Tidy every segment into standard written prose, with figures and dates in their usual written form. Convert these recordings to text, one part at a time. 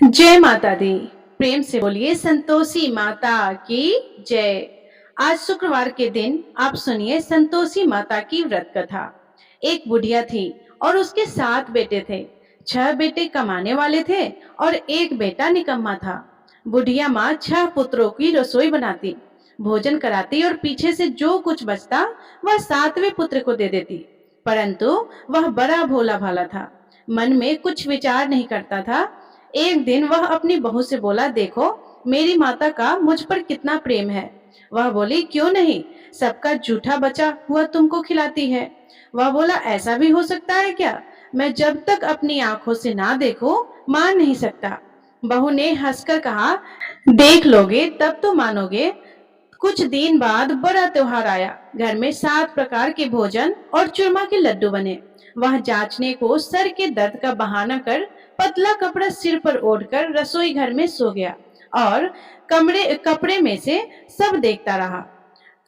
जय माता दी। प्रेम से बोलिए संतोषी माता की जय। आज शुक्रवार के दिन आप सुनिए संतोषी माता की व्रत कथा। एक बुढ़िया थी और उसके 7 बेटे थे। 6 बेटे कमाने वाले थे और एक बेटा निकम्मा था। बुढ़िया माँ 6 पुत्रों की रसोई बनाती, भोजन कराती और पीछे से जो कुछ बचता वह 7वें पुत्र को दे देती। परंतु वह बड़ा भोला भाला था, मन में कुछ विचार नहीं करता था। एक दिन वह अपनी बहू से बोला, देखो मेरी माता का मुझ पर कितना प्रेम है। वह बोली, क्यों नहीं, सबका जूठा बचा हुआ तुमको खिलाती है। वह बोला, ऐसा भी हो सकता है क्या? मैं जब तक अपनी आंखों से ना देखूं मान नहीं सकता। बहू ने हंसकर कहा, देख लोगे तब तो मानोगे। कुछ दिन बाद बड़ा त्योहार आया। घर में 7 प्रकार के भोजन और चूरमा के लड्डू बने। वह जांचने को सर के दर्द का बहाना कर पतला कपड़ा सिर पर ओढ़कर रसोई घर में सो गया और कपड़े में से सब देखता रहा।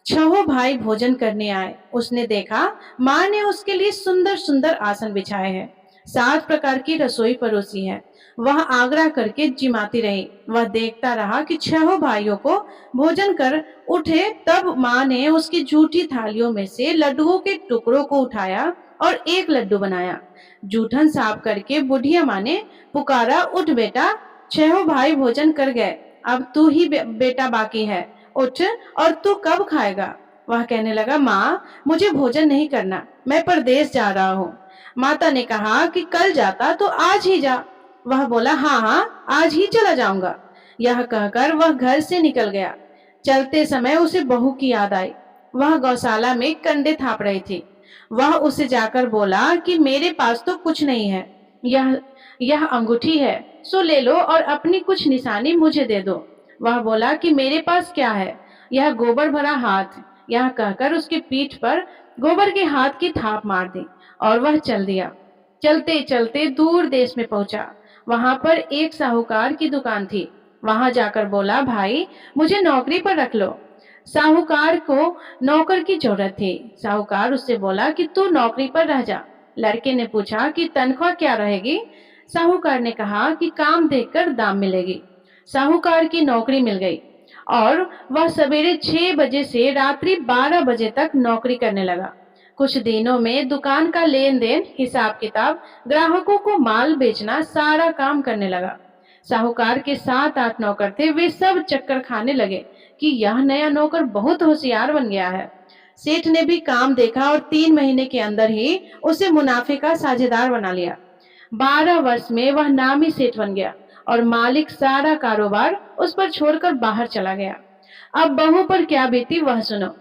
6 भाई भोजन करने आए। उसने देखा माँ ने उसके लिए सुंदर सुंदर आसन बिछाए हैं, 7 प्रकार की रसोई परोसी है। वह आग्रह करके जिमाती रही। वह देखता रहा कि 6 भाइयों को भोजन कर उठे, तब माँ ने उसकी झूठी थालियों में से लड्डुओं के टुकड़ों को उठाया और एक लड्डू बनाया। जूठन साफ करके बुढ़िया माँ ने पुकारा, उठ बेटा, 6 भाई भोजन कर गए, अब तू ही बेटा बाकी है, उठ, और तू कब खाएगा? वह कहने लगा, माँ मुझे भोजन नहीं करना, मैं परदेश जा रहा हूँ। माता ने कहा कि कल जाता तो आज ही जा। वह बोला, हाँ हाँ आज ही चला जाऊंगा। यह कहकर वह घर से निकल गया। चलते समय उसे बहू की याद आई। वह गौशाला में कंडे थाप रही थी। वह उसे जाकर बोला कि मेरे पास तो कुछ नहीं है, यह अंगूठी है, सो ले लो और अपनी कुछ निशानी मुझे दे दो। वह बोला कि मेरे पास क्या है, यह गोबर भरा हाथ। यह कहकर उसकी पीठ पर गोबर के हाथ की थाप मार दी और वह चल दिया। चलते चलते दूर देश में पहुंचा। वहां पर एक साहूकार की दुकान थी। वहां जाकर बोला, भाई मुझे नौकरी पर रख लो। साहूकार को नौकर की जरूरत थी। साहूकार उससे बोला कि तू नौकरी पर रह जा। लड़के ने पूछा कि तनख्वाह क्या रहेगी? साहूकार ने कहा कि काम देखकर दाम मिलेगी। साहूकार की नौकरी मिल गई और वह सवेरे 6 बजे से रात्रि 12 बजे तक नौकरी करने लगा। कुछ दिनों में दुकान का लेन देन, हिसाब किताब, ग्राहकों को माल बेचना, सारा काम करने लगा। साहूकार के 7-8 नौकर थे। वे सब चक्कर खाने लगे कि यह नया नौकर बहुत होशियार बन गया है। सेठ ने भी काम देखा और 3 महीने के अंदर ही उसे मुनाफे का साझेदार बना लिया। 12 वर्ष में वह नामी सेठ बन गया और मालिक सारा कारोबार उस पर छोड़कर बाहर चला गया। अब बहू पर क्या बीती वह सुनो।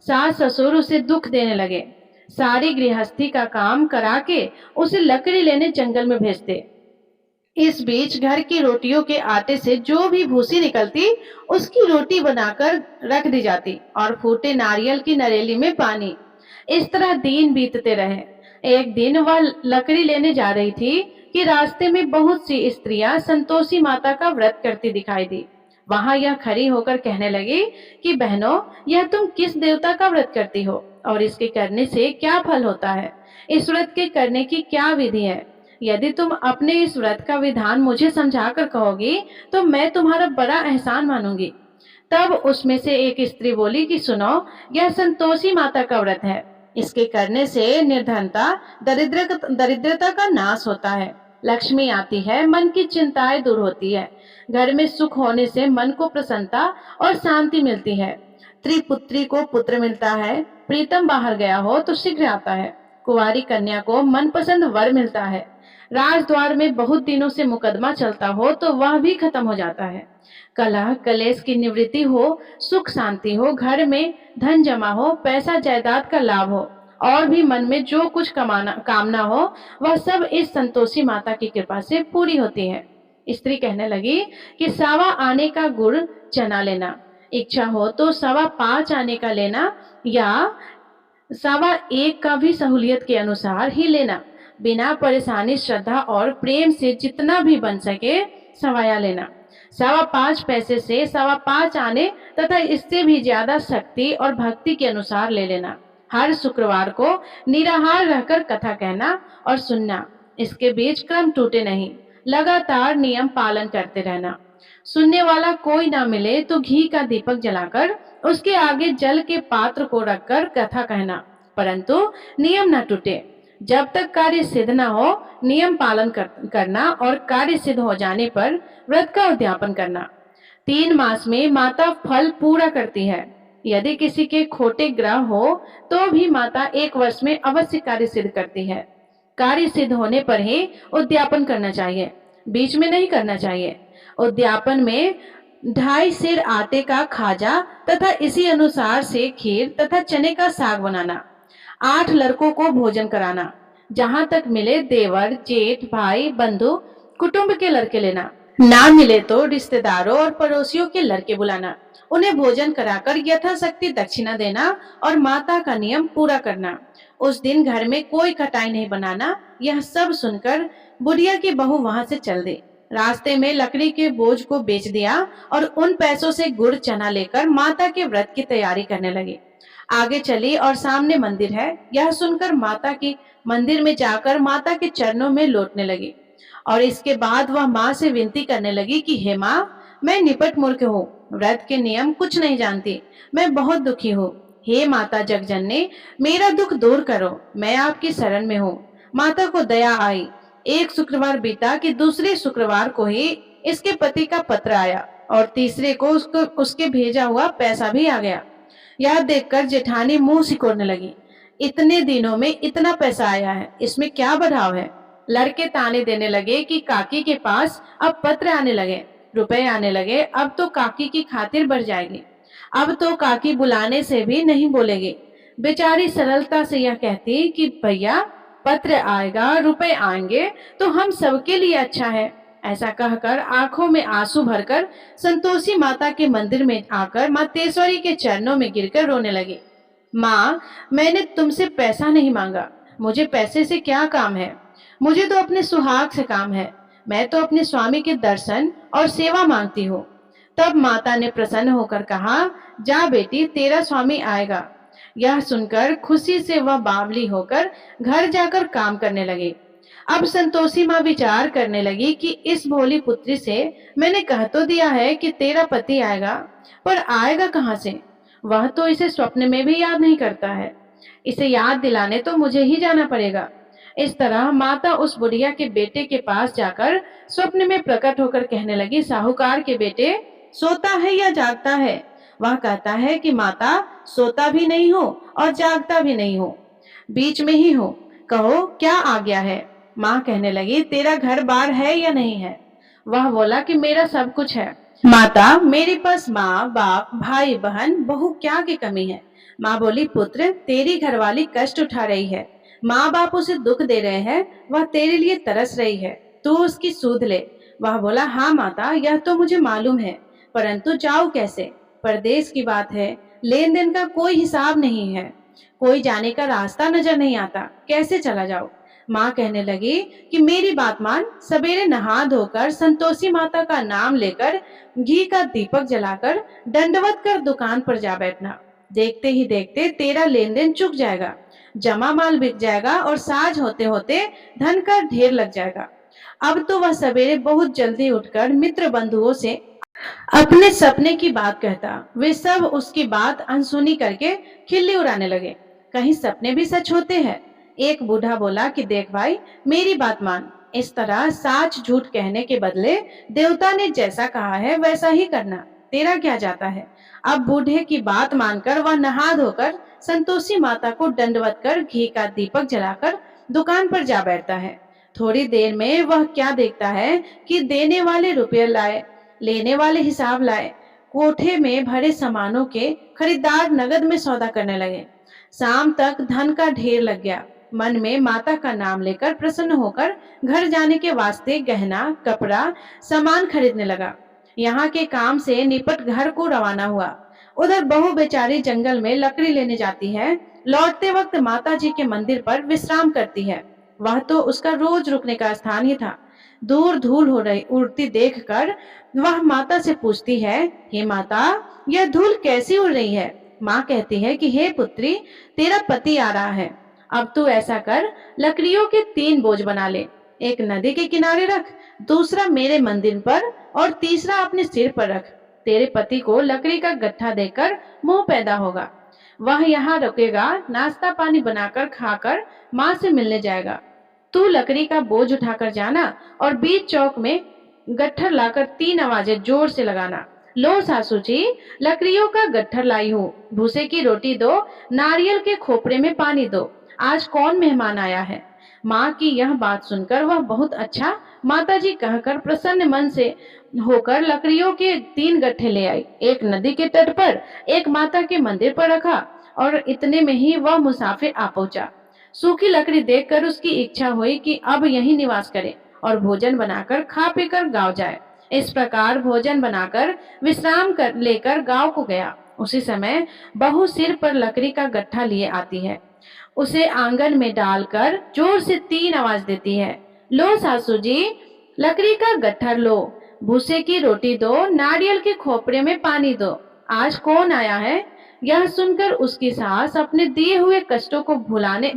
सास ससुर उसे दुख देने लगे। सारी गृहस्थी का काम करा के उसे लकड़ी लेने जंगल में भेजते। इस बीच घर की रोटियों के आटे से जो भी भूसी निकलती उसकी रोटी बनाकर रख दी जाती और फूटे नारियल की नरेली में पानी। इस तरह दिन बीतते रहे। एक दिन वह लकड़ी लेने जा रही थी कि रास्ते में बहुत सी स्त्रियां संतोषी माता का व्रत करती दिखाई दी। वहां यह खड़ी होकर कहने लगी कि बहनों, यह तुम किस देवता का व्रत करती हो और इसके करने से क्या फल होता है? इस व्रत के करने की क्या विधि है? यदि तुम अपने इस व्रत का विधान मुझे समझाकर कहोगी तो मैं तुम्हारा बड़ा एहसान मानूंगी। तब उसमें से एक स्त्री बोली कि सुनो, यह संतोषी माता का व्रत है। इसके करने से निर्धनता, दरिद्रता का नाश होता है, लक्ष्मी आती है, मन की चिंताएं दूर होती है, घर में सुख होने से मन को प्रसन्नता और शांति मिलती है, त्रिपुत्री को पुत्र मिलता है, प्रीतम बाहर गया हो तो शीघ्र आता है, कुंवारी कन्या को मनपसंद वर मिलता है, राजद्वार में बहुत दिनों से मुकदमा चलता हो तो वह भी खत्म हो जाता है, कलह कलेश की निवृत्ति हो, सुख शांति हो, घर में धन जमा हो, पैसा जायदाद का लाभ हो और भी मन में जो कुछ कामना हो वह सब इस संतोषी माता की कृपा से पूरी होती है। स्त्री कहने लगी कि 1.25 आने का गुड़ चना लेना, इच्छा हो तो 5.25 आने का लेना या 1.25 का भी सहूलियत के अनुसार ही लेना। बिना परेशानी, श्रद्धा और प्रेम से जितना भी बन सके सवाया लेना। 5.25 पैसे से 5.25 आने तथा इससे भी ज्यादा शक्ति और भक्ति के अनुसार ले लेना। हर शुक्रवार को निराहार रहकर कथा कहना और सुनना, इसके बीच क्रम टूटे नहीं। लगातार नियम पालन करते रहना। सुनने वाला कोई ना मिले तो घी का दीपक जलाकर उसके आगे जल के पात्र को रखकर कथा कहना, परंतु नियम न टूटे। जब तक कार्य सिद्ध न हो नियम पालन करना और कार्य सिद्ध हो जाने पर व्रत का उद्यापन करना। 3 मास में माता फल पूरा करती है। यदि किसी के खोटे ग्रह हो तो भी माता 1 वर्ष में अवश्य कार्य सिद्ध करती है। कार्य सिद्ध होने पर ही उद्यापन करना चाहिए, बीच में नहीं करना चाहिए। उद्यापन में 2.5 सेर आटे का खाजा तथा इसी अनुसार से खीर तथा चने का साग बनाना। 8 लड़कों को भोजन कराना। जहां तक मिले देवर, जेठ, भाई, बंधु, कुटुंब के लड़के लेना। ना मिले तो रिश्तेदारों और पड़ोसियों के लड़के बुलाना। उन्हें भोजन कराकर यथाशक्ति दक्षिणा देना और माता का नियम पूरा करना। उस दिन घर में कोई खटाई नहीं बनाना। यह सब सुनकर बुढ़िया की बहू वहां से चल दी। रास्ते में लकड़ी के बोझ को बेच दिया और उन पैसों से गुड़ चना लेकर माता के व्रत की तैयारी करने लगी। आगे चली और सामने मंदिर है। यह सुनकर माता की मंदिर में जाकर माता के चरणों में लौटने लगी और इसके बाद वह माँ से विनती करने लगी कि हे माँ, मैं निपट मूर्ख हूँ, व्रत के नियम कुछ नहीं जानती, मैं बहुत दुखी हूँ। हे माता जगजननी, मेरा दुख दूर करो, मैं आपकी शरण में हूँ। माता को दया आई। एक शुक्रवार बीता कि दूसरे शुक्रवार को ही इसके पति का पत्र आया और तीसरे को उसके भेजा हुआ पैसा भी आ गया। यह देखकर जेठानी मुंह सिकोड़ने लगी। इतने दिनों में इतना पैसा आया है, इसमें क्या बढ़ाव है। लड़के ताने देने लगे कि काकी के पास अब पत्र आने लगे, रुपए आने लगे, अब तो काकी की खातिर बढ़ जाएगी। अब तो काकी बुलाने से भी नहीं बोलेगी। बेचारी सरलता से यह कहती कि भैया पत्र आएगा, रुपए आएंगे तो हम सबके लिए अच्छा है। ऐसा कहकर आंखों में आंसू भरकर संतोषी माता के मंदिर में आकर माँ तेश्वरी के चरणों में गिरकर रोने लगी। माँ, मैंने तुमसे पैसा नहीं मांगा, मुझे पैसे से क्या काम है, मुझे तो अपने सुहाग से काम है। मैं तो अपने स्वामी के दर्शन और सेवा मांगती हूँ। तब माता ने प्रसन्न होकर कहा, जा बेटी, तेरा स्वामी आएगा। यह सुनकर खुशी से वह बावली होकर घर जाकर काम करने लगी। अब संतोषी माँ विचार करने लगी कि इस भोली पुत्री से मैंने कह तो दिया है कि तेरा पति आएगा, पर आएगा कहाँ से। वह तो इसे स्वप्न में भी याद नहीं करता है। इसे याद दिलाने तो मुझे ही जाना पड़ेगा। इस तरह माता उस बुढ़िया के बेटे के पास जाकर स्वप्न में प्रकट होकर कहने लगी, साहूकार के बेटे, सोता है या जागता है। वह कहता है कि माता, सोता भी नहीं हो और जागता भी नहीं हो, बीच में ही हो, कहो क्या आ गया है। माँ कहने लगी, तेरा घर बार है या नहीं है। वह बोला कि मेरा सब कुछ है माता, मेरे पास माँ बाप भाई बहन बहू क्या की कमी है। माँ बोली, पुत्र, तेरी घरवाली कष्ट उठा रही है, माँ बाप उसे दुख दे रहे हैं, वह तेरे लिए तरस रही है, तू उसकी सूध ले। वह बोला, हाँ माता, यह तो मुझे मालूम है, परंतु जाऊं कैसे। परदेश की बात है, लेन देन का कोई हिसाब नहीं है, कोई जाने का रास्ता नजर नहीं आता, कैसे चला जाऊं। माँ कहने लगी कि मेरी बात मान, सवेरे नहा धोकर संतोषी माता का नाम लेकर घी का दीपक जलाकर दंडवत कर दुकान पर जा बैठना। देखते ही देखते तेरा लेन देन चुक जाएगा, जमा माल बिक जाएगा और साज होते होते धन का ढेर लग जाएगा। अब तो वह सवेरे बहुत जल्दी उठकर मित्र बंधुओं से अपने सपने की बात कहता। वे सब उसकी बात अनसुनी करके खिल्ली उड़ाने लगे। कहीं सपने भी सच होते हैं। एक बूढ़ा बोला कि देख भाई, मेरी बात मान, इस तरह साच झूठ कहने के बदले देवता ने जैसा कहा है वैसा ही करना, तेरा क्या जाता है। अब बूढ़े की बात मानकर वह नहा धोकर संतोषी माता को दंडवत कर घी का दीपक जलाकर दुकान पर जा बैठता है। थोड़ी देर में वह क्या देखता है कि देने वाले रुपये लाए, लेने वाले हिसाब लाए। कोठे में भरे सामानों के खरीदार नगद में सौदा करने लगे। शाम तक धन का ढेर लग गया। मन में माता का नाम लेकर प्रसन्न होकर घर जाने के वास्ते गहना कपड़ा सामान खरीदने लगा। यहाँ के काम से निपट घर को रवाना हुआ। उधर बहू बेचारी जंगल में लकड़ी लेने जाती है। लौटते वक्त माता जी के मंदिर पर विश्राम करती है। वह तो उसका रोज रुकने का स्थान ही था। दूर धूल हो रही उड़ती देखकर वह माता से पूछती है, हे माता, यह धूल कैसी उड़ रही है। माँ कहती है कि हे पुत्री, तेरा पति आ रहा है, अब तू ऐसा कर, लकड़ियों के 3 बोझ बना ले, एक नदी के किनारे रख, दूसरा मेरे मंदिर पर और तीसरा अपने सिर पर रख। तेरे पति को लकड़ी का गट्ठा देकर मोह पैदा होगा। वह यहाँ रुकेगा, नाश्ता पानी बनाकर खाकर माँ से मिलने जाएगा। तू लकड़ी का बोझ उठाकर जाना और बीच चौक में गट्ठर लाकर 3 आवाजें जोर से लगाना। लो सासू जी, लकड़ियों का गट्ठर लाई हूँ, भूसे की रोटी दो, नारियल के खोपरे में पानी दो, आज कौन मेहमान आया है। माँ की यह बात सुनकर वह बहुत अच्छा माताजी कहकर प्रसन्न मन से होकर लकड़ियों के 3 गट्ठे ले आई। एक नदी के तट पर, एक माता के मंदिर पर रखा और इतने में ही वह मुसाफिर आ पहुंचा। सूखी लकड़ी देखकर उसकी इच्छा हुई कि अब यहीं निवास करे और भोजन बनाकर खा पीकर गांव जाए। इस प्रकार भोजन बनाकर विश्राम कर लेकर गांव को गया। उसी समय बहू सिर पर लकड़ी का गट्ठा लिए आती है। उसे आंगन में डालकर जोर से 3 आवाज देती है। लो सासू जी, लकड़ी का गट्ठर लो, भूसे की रोटी दो, नारियल के खोपरे में पानी दो, आज कौन आया है। यह सुनकर उसकी सास अपने दिए हुए कष्टों को भुलाने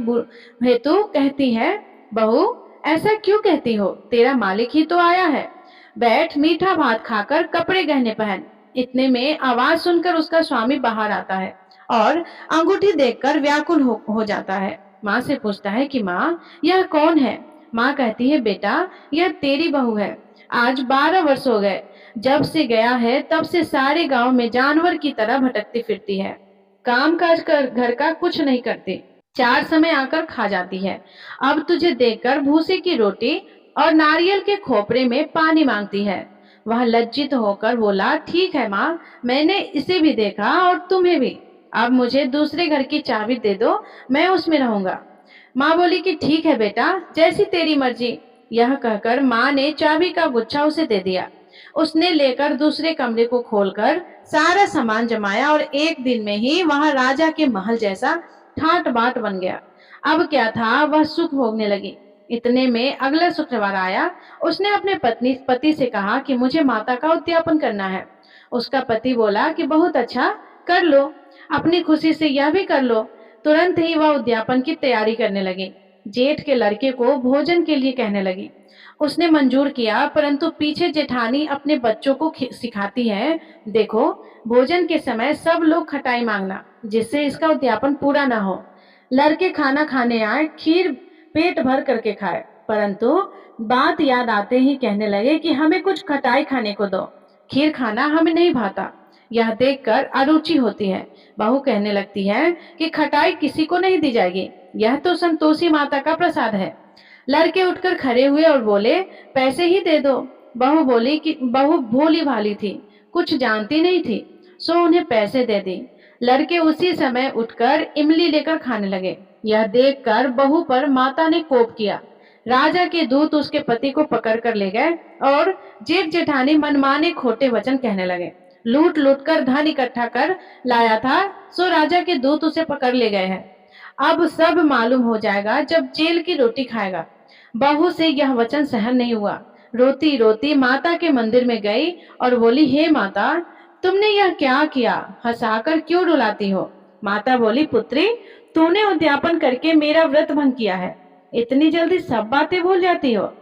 हेतु कहती है, बहू ऐसा क्यों कहती हो, तेरा मालिक ही तो आया है। बैठ, मीठा भात खाकर कपड़े गहने पहन। इतने में आवाज सुनकर उसका स्वामी बाहर आता है और अंगूठी देखकर व्याकुल हो जाता है। माँ से पूछता है कि माँ यह कौन है। माँ कहती है, बेटा यह तेरी बहू है। आज 12 वर्ष हो गए, जब से गया है तब से सारे गांव में जानवर की तरह भटकती फिरती है, काम काज कर घर का कुछ नहीं करती, 4 समय आकर खा जाती है। अब तुझे देखकर भूसे की रोटी और नारियल के खोपरे में पानी मांगती है। वह लज्जित होकर बोला, ठीक है माँ, मैंने इसे भी देखा और तुम्हें भी। अब मुझे दूसरे घर की चाबी दे दो, मैं उसमें रहूंगा। माँ बोली कि ठीक है बेटा, जैसी तेरी मर्जी। यह कहकर माँ ने चाबी का गुच्छा उसे दे दिया। उसने लेकर दूसरे कमरे को खोलकर सारा सामान जमाया और एक दिन में ही वहां राजा के महल जैसा ठाट बाट बन गया। अब क्या था, वह सुख भोगने लगी। इतने में अगला शुक्रवार आया। उसने अपने पति से कहा कि मुझे माता का उद्यापन करना है। उसका पति बोला कि बहुत अच्छा, कर लो, अपनी खुशी से यह भी कर लो। तुरंत ही वह उद्यापन की तैयारी करने लगी। जेठ के लड़के को भोजन के लिए कहने लगी। उसने मंजूर किया, परंतु पीछे जेठानी अपने बच्चों को सिखाती है, देखो भोजन के समय सब लोग खटाई मांगना, जिससे इसका उद्यापन पूरा ना हो। लड़के खाना खाने आए, खीर पेट भर करके खाए, परंतु बात याद आते ही कहने लगे कि हमें कुछ खटाई खाने को दो, खीर खाना हमें नहीं भाता। यह देखकर अरुचि होती है। बहू कहने लगती है कि खटाई किसी को नहीं दी जाएगी, यह तो संतोषी माता का प्रसाद है। लड़के उठकर खड़े हुए और बोले, पैसे ही दे दो। बहू बोली कि बहू भोली भाली थी, कुछ जानती नहीं थी, सो उन्हें पैसे दे दी। लड़के उसी समय उठकर इमली लेकर खाने लगे। यह देखकर बहू पर माता ने कोप किया। राजा के दूत उसके पति को पकड़ कर ले गए और जेठ जेठानी मनमाने खोटे वचन कहने लगे। लूट लूट कर धन इकट्ठा कर लाया था, सो राजा के दूत उसे पकड़ ले गए हैं। अब सब मालूम हो जाएगा जब जेल की रोटी खाएगा। बहू से यह वचन सहन नहीं हुआ। रोती रोती माता के मंदिर में गई और बोली, हे माता, तुमने यह क्या किया, हंसाकर क्यों रुलाती हो। माता बोली, पुत्री, तूने उद्यापन करके मेरा व्रत भंग किया है, इतनी जल्दी सब बातें भूल जाती हो।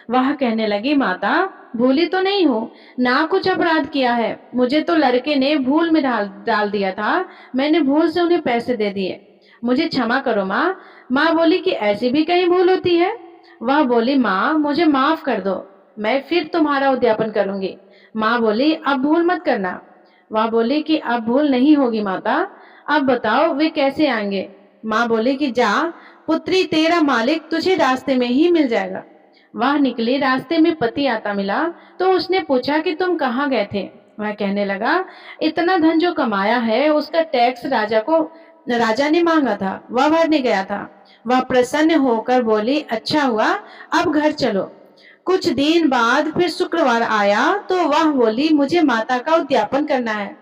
वह कहने लगी, माता भूली तो नहीं हो, ना कुछ अपराध किया है, मुझे तो लड़के ने भूल में डाल दिया था, मैंने भूल से उन्हें पैसे दे दिए, मुझे क्षमा करो माँ। माँ बोली कि ऐसी भी कहीं भूल होती है। वह बोली, माँ मुझे माफ कर दो, मैं फिर तुम्हारा उद्यापन करूंगी। माँ बोली, अब भूल मत करना। वह बोली कि अब भूल नहीं होगी माता, अब बताओ वे कैसे आएंगे। माँ बोली कि जा पुत्री, तेरा मालिक तुझे रास्ते में ही मिल जाएगा। वह निकली, रास्ते में पति आता मिला तो उसने पूछा कि तुम कहाँ गए थे। वह कहने लगा, इतना धन जो कमाया है उसका टैक्स राजा ने मांगा था, वह भरने गया था। वह प्रसन्न होकर बोली, अच्छा हुआ, अब घर चलो। कुछ दिन बाद फिर शुक्रवार आया तो वह बोली, मुझे माता का उद्यापन करना है।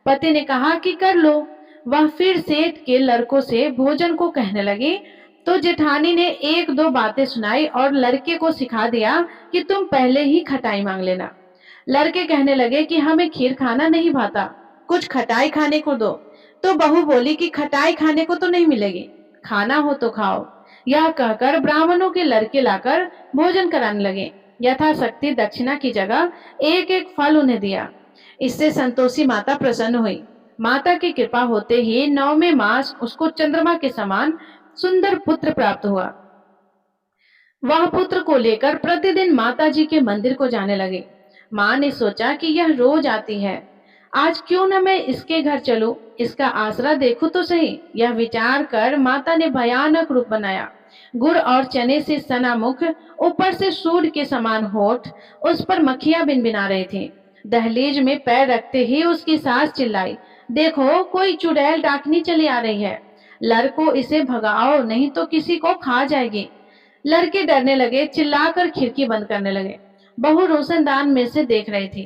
पति ने कहा कि कर लो। वह फिर सेठ के लड़कों से भोजन को कहने लगी तो जेठानी ने 1-2 बातें सुनाई और लड़के को सिखा दिया कि तुम पहले ही खटाई मांग लेना। लड़के कहने लगे कि हमें खीर खाना नहीं भाता, कुछ खटाई खाने को दो। तो बहू बोली कि खटाई खाने को तो नहीं मिलेगी, खाना हो तो खाओ। यह कहकर ब्राह्मणों के लड़के लाकर भोजन कराने लगे। यथाशक्ति दक्षिणा की जगह एक एक फल उन्हें दिया। इससे संतोषी माता प्रसन्न हुई। माता की कृपा होते ही 9वें मास उसको चंद्रमा के समान सुंदर पुत्र प्राप्त हुआ। वह पुत्र को लेकर प्रतिदिन माता जी के मंदिर को जाने लगे। माँ ने सोचा कि यह रोज आती है, आज क्यों न मैं इसके घर चलूं, इसका आसरा देखूं तो सही। यह विचार कर माता ने भयानक रूप बनाया। गुड़ और चने से सना मुख, ऊपर से सूंड के समान होठ, उस पर मक्खियां भिनभिना रही थी। दहलीज में पैर रखते ही उसकी सास चिल्लाई, देखो कोई चुड़ैल डाकनी चली आ रही है, लड़को इसे भगाओ नहीं तो किसी को खा जाएगी। लड़के डरने लगे, चिल्लाकर खिड़की बंद करने लगे। बहू रोशनदान में से देख रही थी।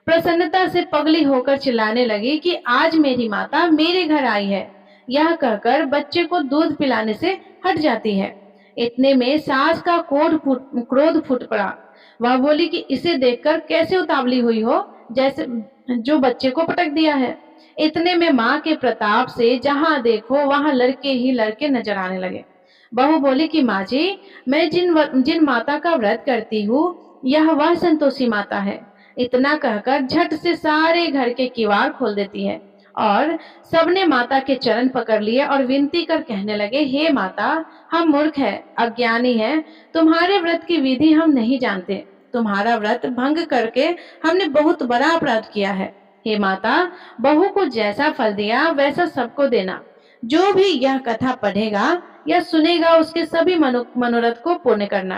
प्रसन्नता से पगली होकर चिल्लाने लगी कि आज मेरी माता मेरे घर आई है। यह कहकर बच्चे को दूध पिलाने से हट जाती है। इतने में सास का क्रोध फूट पड़ा। वह बोली कि इसे देखकर कैसे उतावली हुई हो, जैसे जो बच्चे को पटक दिया है। इतने में माँ के प्रताप से जहां देखो वहां लड़के ही लड़के नजर आने लगे। बहू बोली कि माँ जी, मैं जिन माता का व्रत करती हूँ, यह वह संतोषी माता है। इतना कहकर झट से सारे घर के किवाड़ खोल देती है और सबने माता के चरण पकड़ लिए और विनती कर कहने लगे, हे माता, हम मूर्ख हैं, अज्ञानी हैं, तुम्हारे व्रत की विधि हम नहीं जानते। तुम्हारा व्रत भंग करके हमने बहुत बड़ा अपराध किया है। हे माता, बहू को जैसा फल दिया वैसा सबको देना। जो भी यह कथा पढ़ेगा या सुनेगा उसके सभी मनोरथ को पूर्ण करना।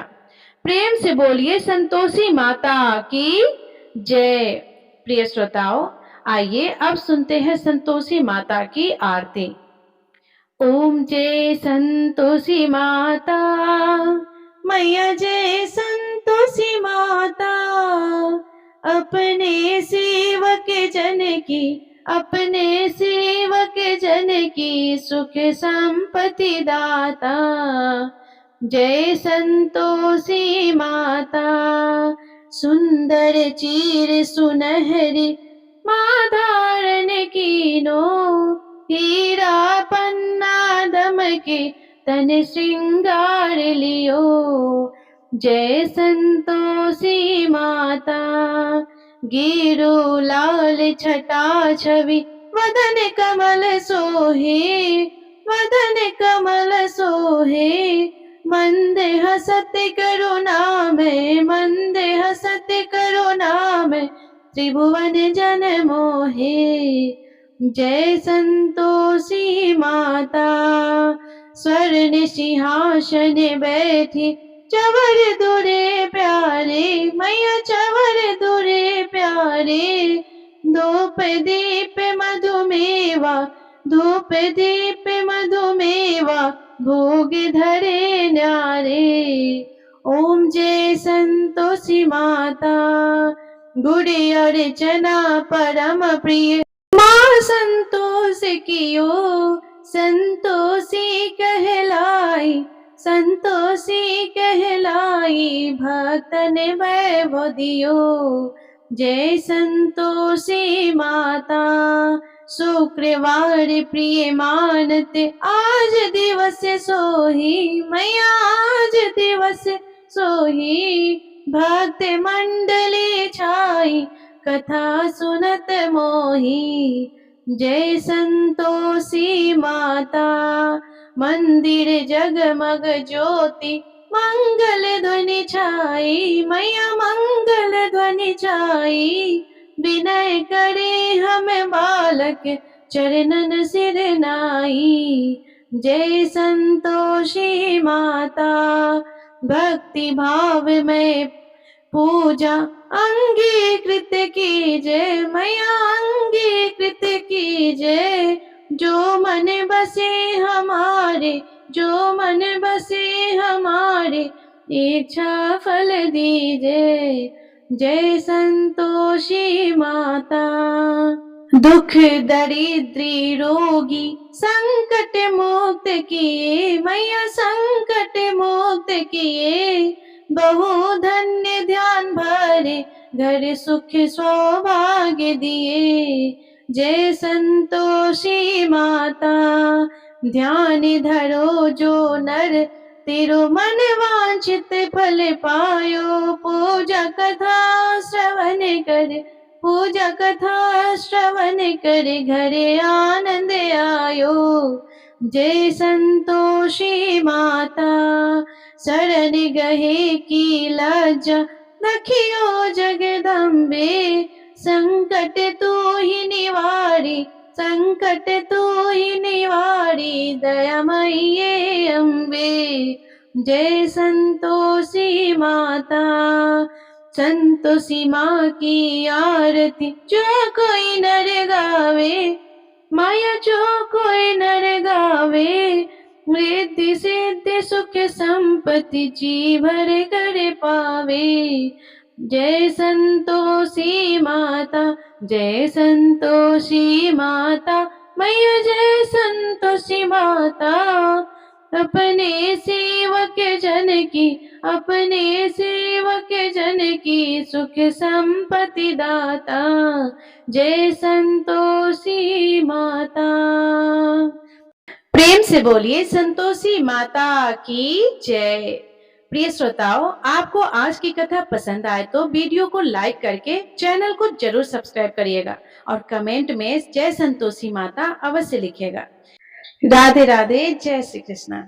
प्रेम से बोलिए संतोषी माता की जय। प्रिय श्रोताओं, आइए अब सुनते हैं संतोषी माता की आरती। ओम जय संतोषी माता, मैया जय संतोषी माता, अपने सेवक जन की, अपने सेवक जन की सुख संपत्ति दाता। जय संतोषी माता, सुंदर चीर सुनहरी माँ धारण कीनो, हीरा पन्ना दमके तन श्रृंगार लियो। जय संतोषी माता, गिरु लाल छटा छवि वदन कमल सोहे, वदन कमल सोहे, मंद हसत करुणा में, मंद हसत करुणा में, त्रिभुवन जन मोहे। जय संतोषी माता, स्वर्ण सिंहासन बैठी, चवर दुरे प्यारे, मैया चवर दुरे प्यारे, धूप दीप मधुमेवा, धूप दीप मधुमेवा, भोग धरे न्यारे। ओम जय संतोषी माता, गुड़ अर्चना परम प्रिय, माँ संतोष कियो, संतोषी कहलाई, संतोषी कहलाई, भक्तन वैभव दियो। जय संतोषी माता, शुक्रवार प्रिय मानते, आज दिवस सोही, मैया आज दिवस सोही, भक्त मंडली छाई, कथा सुनत मोही। जय संतोषी माता, मंदिर जगमग ज्योति, मंगल ध्वनि छाई, मैया मंगल ध्वनि छाई, विनय करे हम बालक, चरणन सिर नाई। जय संतोषी माता, भक्ति भाव में पूजा अंगीकृत कीजय, मैया अंगीकृत कीजय। जो मन बसे हमारे, जो मन बसे हमारे, इच्छा फल दीजिए। जय संतोषी माता, दुख दरिद्री रोगी संकट मुक्त किए, मैया संकट मुक्त किए। बहु धन्य ध्यान भरे, घर सुख सौभाग्य दिए। जय संतोषी माता, ध्यान धरो जो नर, तेरो मन वांछित फल पायो। पूजा कथा श्रवण कर, पूजा कथा श्रवण कर, घरे आनंद आयो। जय संतोषी माता शरण गहे की लज्जा, रखियो जगदम्बे संकट तू ही निवारी, संकट तू ही निवारी, दयामयी अम्बे। जय संतोषी माता, संतोषी माँ की आरती जो कोई नर गावे, माया जो कोई नर गावे, रिद्धि सिद्धि सुख संपत्ति जी भर कर पावे। जय संतोषी माता, जय संतोषी माता, मैया जय संतोषी माता। अपने सेवक जन की, अपने सेवक जन की सुख संपत्ति दाता। जय संतोषी माता। प्रेम से बोलिए संतोषी माता की जय। प्रिय श्रोताओं, आपको आज की कथा पसंद आए तो वीडियो को लाइक करके चैनल को जरूर सब्सक्राइब करिएगा और कमेंट में जय संतोषी माता अवश्य लिखिएगा। राधे राधे, जय श्री कृष्णा।